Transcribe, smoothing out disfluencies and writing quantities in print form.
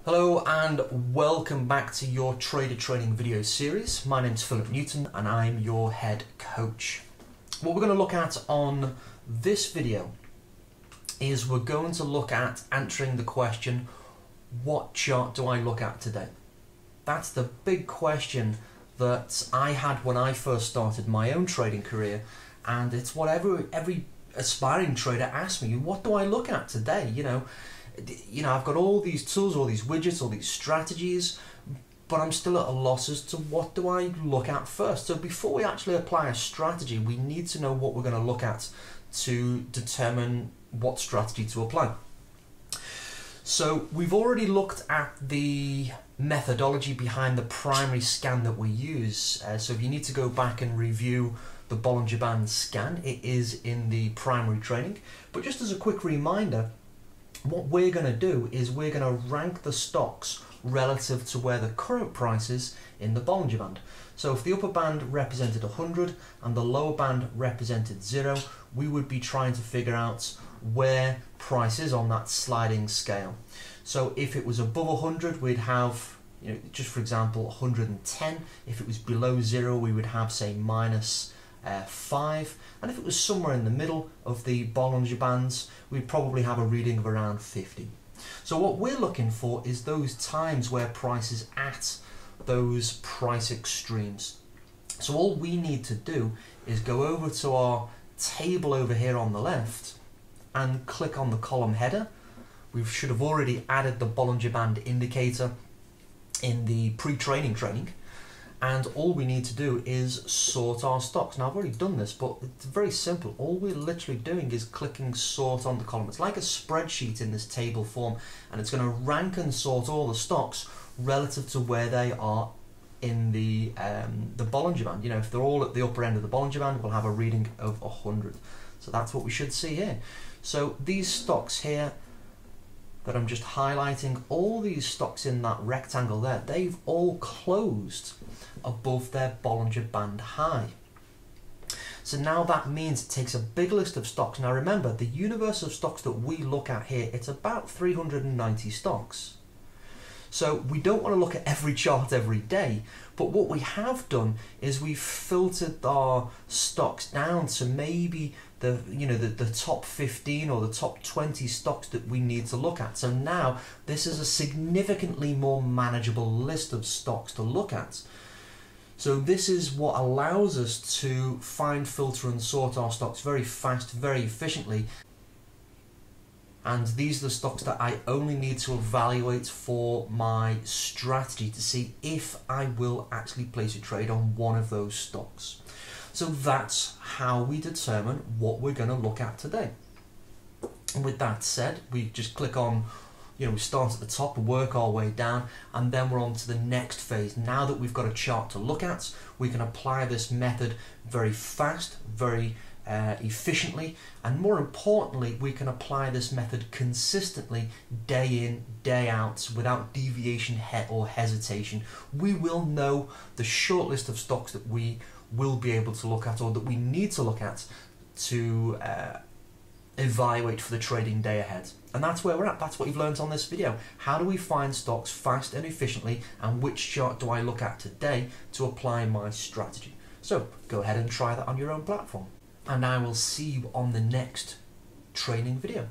Hello and welcome back to your trader training video series. My name's Philip Newton and I'm your head coach. What we're going to look at on this video is we're going to look at answering the question, what chart do I look at today? That's the big question that I had when I first started my own trading career, and it's what every aspiring trader asks me, what do I look at today? You know, I've got all these tools, all these widgets, all these strategies, but I'm still at a loss as to what do I look at first. So before we actually apply a strategy, we need to know what we're going to look at to determine what strategy to apply. So we've already looked at the methodology behind the primary scan that we use. So if you need to go back and review the Bollinger Band scan, it is in the primary training. But just as a quick reminder, what we're going to do is we're going to rank the stocks relative to where the current price is in the Bollinger Band. So if the upper band represented 100 and the lower band represented 0, we would be trying to figure out where price is on that sliding scale. So if it was above 100, we'd have, just for example, 110. If it was below 0, we would have, say, minus 5, and if it was somewhere in the middle of the Bollinger Bands, we'd probably have a reading of around 50. So what we're looking for is those times where price is at those price extremes. So all we need to do is go over to our table over here on the left and click on the column header. We should have already added the Bollinger Band indicator in the pre-training training. And all we need to do is sort our stocks. Now I've already done this, but it's very simple. All we're literally doing is clicking sort on the column. It's like a spreadsheet in this table form, and it's going to rank and sort all the stocks relative to where they are in the Bollinger Band. If they're all at the upper end of the Bollinger Band, we'll have a reading of 100. So that's what we should see here. So these stocks here that I'm just highlighting, all these stocks in that rectangle there, they've all closed above their Bollinger Band high. So now that means it takes a big list of stocks. Now remember, the universe of stocks that we look at here, it's about 390 stocks. So we don't want to look at every chart every day, but what we have done is we've filtered our stocks down to maybe the top 15 or the top 20 stocks that we need to look at. So now this is a significantly more manageable list of stocks to look at. So this is what allows us to find, filter and sort our stocks very fast, very efficiently. And these are the stocks that I only need to evaluate for my strategy to see if I will actually place a trade on one of those stocks. So that's how we determine what we're going to look at today. And with that said, we just click on, we start at the top and work our way down, and then we're on to the next phase. Now that we've got a chart to look at, we can apply this method very fast, very efficiently, and more importantly, we can apply this method consistently day in, day out, without deviation or hesitation. We will know the short list of stocks that we will be able to look at, or that we need to look at to evaluate for the trading day ahead. And that's where we're at. That's what you've learned on this video. How do we find stocks fast and efficiently, and which chart do I look at today to apply my strategy? So go ahead and try that on your own platform. And I will see you on the next training video.